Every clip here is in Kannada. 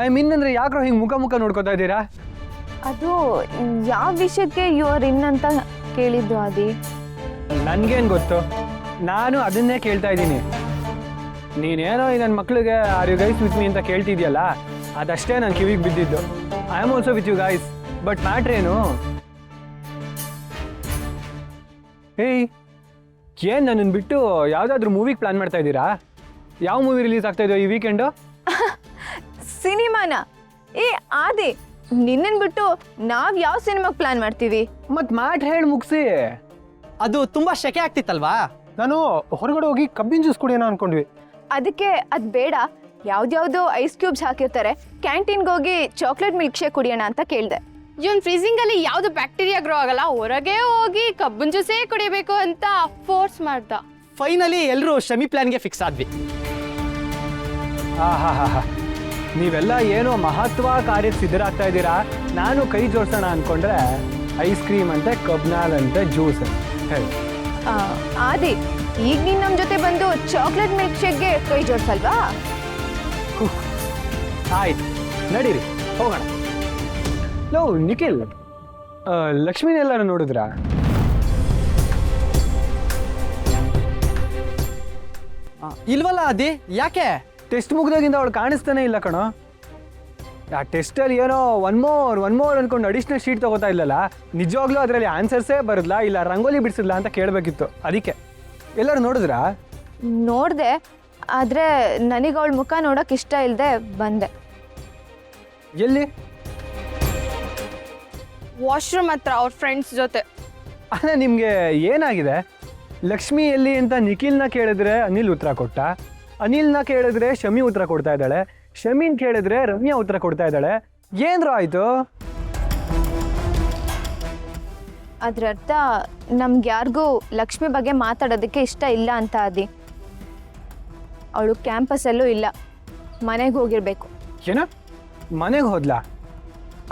ಐ ಮೀನ್ ಅಂದರೆ ಯಾಕ್ರೋ ಹಿಂಗೆ ಮುಖ ಮುಖ ನೋಡ್ಕೋತಾ ಇದ್ದೀರಾ? ಅದು ಯಾವ ವಿಷಯಕ್ಕೆ ಯು ಆರ್ ಇನ್ ಅಂತ ಕೇಳಿದ್ದು ಆದಿ. ನನಗೇನು ಗೊತ್ತು, ನಾನು ಅದನ್ನೇ ಕೇಳ್ತಾ ಇದ್ದೀನಿ. ನೀನೇನೋ ಈ ನನ್ನ ಮಕ್ಳಿಗೆ are you guys with me ಅಂತ ಕೇಳ್ತಿದ್ಯಲ್ಲ, ಅದಷ್ಟೇ ನನ್ನ ಕಿವಿಗೆ ಬಿದ್ದಿದ್ದು. I am also with you guys, but matter ಏನು? ಏಯ್, ಏನು ನನ್ನನ್ನು ಬಿಟ್ಟು ಯಾವುದಾದ್ರೂ ಮೂವಿಗೆ ಪ್ಲ್ಯಾನ್ ಮಾಡ್ತಾ ಇದ್ದೀರಾ? ಯಾವ ಮೂವಿ ರಿಲೀಸ್ ಆಗ್ತಾ ಇದೆಯೋ ಈ ವೀಕೆಂಡು? ಸಿನಿಮಾನ? ಏ ಆದಿ, ನಿನ್ನನ್ ಬಿಟ್ಟು ನಾವ್ ಯಾವ ಸಿನಿಮಾಗೆ ಪ್ಲಾನ್ ಮಾಡ್ತೀವಿ? ಮತ್ತು ಮ್ಯಾಟ್ರ್ ಹೇಳಿ ಮುಗಿಸಿ. ಅದು ತುಂಬಾ ಶೆಕೆ ಆಗ್ತಿತ್ತಲ್ವಾ? ನಾನು ಹೊರಗಡೆ ಹೋಗಿ ಕಬ್ಬಿನ ಜ್ಯೂಸ್ ಕುಡಿಯೋಣ ಅನ್ಕೊಂಡ್ವಿ. ಅದಕ್ಕೆ ಅದ್ ಬೇಡ, ಯಾವ್ದ್ಯಾವ್ದೋ ಐಸ್ ಕ್ಯೂಬ್ಸ್ ಹಾಕಿರ್ತಾರೆ, ಕ್ಯಾಂಟೀನ್ಗೆ ಹೋಗಿ ಚಾಕ್ಲೇಟ್ ಮಿಲ್ಕ್ ಶೇಕ್ ಕುಡಿಯೋಣ ಅಂತ ಕೇಳಿದೆ. ಇವನ್ ಫ್ರೀಸಿಂಗ್ ಅಲ್ಲಿ ಯಾವ್ದು ಬ್ಯಾಕ್ಟೀರಿಯಾ ಗ್ರೋ ಆಗಲ್ಲ, ಹೊರಗೆ ಹೋಗಿ ಕಬ್ಬಿನ ಜ್ಯೂಸೇ ಕುಡಿಬೇಕು ಅಂತ ಫೋರ್ಸ್ ಮಾಡ್ದ. ಫೈನಲಿ ಎಲ್ಲರೂ ಶಮಿ ಪ್ಲಾನ್ಗೆ ಫಿಕ್ಸ್ ಆದ್ವಿ. ಹಾ, ನೀವೆಲ್ಲ ಏನೋ ಮಹತ್ವಾಕಾರ್ಯಕ್ಕೆ ಸಿದ್ಧರಾಗ್ತಾ ಇದ್ದೀರಾ. ನಾನು ಕೈ ಜೋಡಿಸೋಣ ಅನ್ಕೊಂಡ್ರೆ ಐಸ್ ಕ್ರೀಮ್ ಅಂತೆ, ಕಬ್ನಾಲ್ ಅಂತೆ, ಜ್ಯೂಸ್ ಅಂತ ಹೇಳಿ. ಆದಿ, ಈಗ ನೀನ್ ನಮ್ ಜೊತೆ ಬಂದು ಚಾಕ್ಲೇಟ್ ಮಿಲ್ಕ್ ಶೇಕ್ಗೆ ಕೈ ಜೋಡ್ಸಲ್ವಾ? ಆಯ್ತು, ನಡೀರಿ ಹೋಗೋಣ. ಲೋ ನಿಖಿಲ್, ಲಕ್ಷ್ಮೀನೆಲ್ಲರೂ ನೋಡಿದ್ರಾ? ಇಲ್ವಲ್ಲ ಅದಿ, ಯಾಕೆ? ಟೆಸ್ಟ್ ಮುಗ್ದಾಗಿಂದ ಅವಳು ಕಾಣಿಸ್ತಾನೆ ಇಲ್ಲ ಕಣೋ. ಆ ಟೆಸ್ಟಲ್ಲಿ ಏನೋ ಒನ್ ಮೋರ್ ಅನ್ಕೊಂಡು ಅಡಿಷ್ನಲ್ ಶೀಟ್ ತಗೋತಾ ಇಲ್ಲಲ್ಲ, ನಿಜವಾಗ್ಲೂ ಅದರಲ್ಲಿ ಆನ್ಸರ್ಸೇ ಬರದ್ಲಾ ಇಲ್ಲ ರಂಗೋಲಿ ಬಿಡಿಸಿದ್ಲಾ ಅಂತ ಕೇಳಬೇಕಿತ್ತು. ಅದಕ್ಕೆ ಎಲ್ಲರೂ ನೋಡಿದ್ರಾ? ನೋಡ್ದೆ, ಆದ್ರೆ ನನಗೆ ಅವಳ ಮುಖ ನೋಡಕ್ ಇಷ್ಟ ಇಲ್ಲದೆ ಬಂದೆ. ಎಲ್ಲಿ? ವಾಶ್ರೂಮ್ ಹತ್ರ ಅವ್ರ ಫ್ರೆಂಡ್ಸ್ ಜೊತೆ. ಅಲ್ಲ, ನಿಮಗೆ ಏನಾಗಿದೆ? ಲಕ್ಷ್ಮಿ ಎಲ್ಲಿ ಅಂತ ನಿಖಿಲ್ನ ಕೇಳಿದ್ರೆ ಅನಿಲ್ ಉತ್ತರ ಕೊಟ್ಟ, ಅನಿಲ್ನ ಕೇಳಿದ್ರೆ ಶಮಿ ಉತ್ತರ ಕೊಡ್ತಾ ಇದ್ದಾಳೆ, ಶಮೀನ್ ಕೇಳಿದ್ರೆ ರಮ್ಯಾ ಉತ್ತರ ಕೊಡ್ತಾ ಇದ್ದಾಳೆ. ಏನ್ರೋ ಆಯ್ತು? ಅದ್ರ ಅರ್ಥ ನಮ್ಗೆ ಯಾರಿಗೂ ಲಕ್ಷ್ಮಿ ಬಗ್ಗೆ ಮಾತಾಡೋದಕ್ಕೆ ಇಷ್ಟ ಇಲ್ಲ ಅಂತ ಆದಿ. ಅವಳು ಕ್ಯಾಂಪಸ್ಸಲ್ಲೂ ಇಲ್ಲ, ಮನೆಗೆ ಹೋಗಿರ್ಬೇಕು. ಏನ ಮನೆಗೆ ಹೋದ್ಲಾ?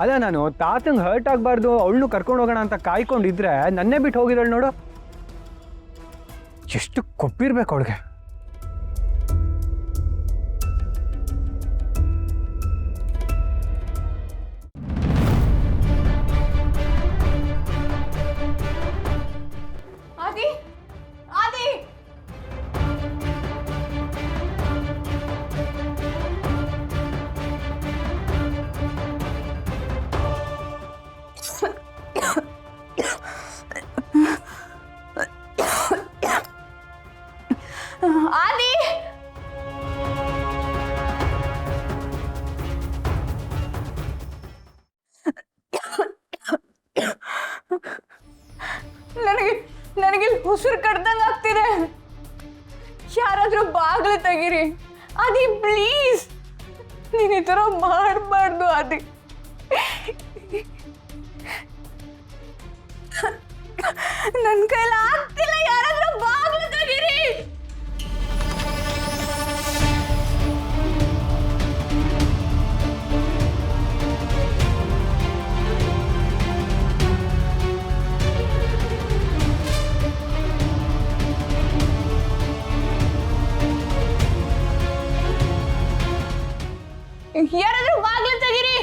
ಅಲ್ಲ, ನಾನು ತಾತಂಗೆ ಹರ್ಟ್ ಆಗಬಾರ್ದು, ಅವಳನ್ನು ಕರ್ಕೊಂಡು ಹೋಗೋಣ ಅಂತ ಕಾಯ್ಕೊಂಡಿದ್ರೆ ನನ್ನೇ ಬಿಟ್ಟು ಹೋಗಿದ್ದಾಳೆ ನೋಡು. ಎಷ್ಟು ಕೊಪ್ಪಿರ್ಬೇಕು ಅವಳಿಗೆ. ಆದಿ, ಆದಿ, ಆದಿ, ನನಗೆ ಉಸಿರು ಕಡ್ದಂಗೆ ಆಗ್ತಿದೆ. ಯಾರಾದ್ರೂ ಬಾಗ್ಲು ತೆಗೀರಿ. ಆದಿ ಪ್ಲೀಸ್, ನೀನ್ ಈ ಥರ ಮಾಡಬಾರ್ದು ಆದಿ. ನನ್ನ ಕೈಲಿ ಆಗ್ತಿಲ್ಲ, ಯಾರಾದ್ರೂ ಬಾಗ್ಲು ತೆಗೀರಿ. ಯಾರಾದ್ರೂ ಬಾಗ್ಲು ತೆಗೀರಿ.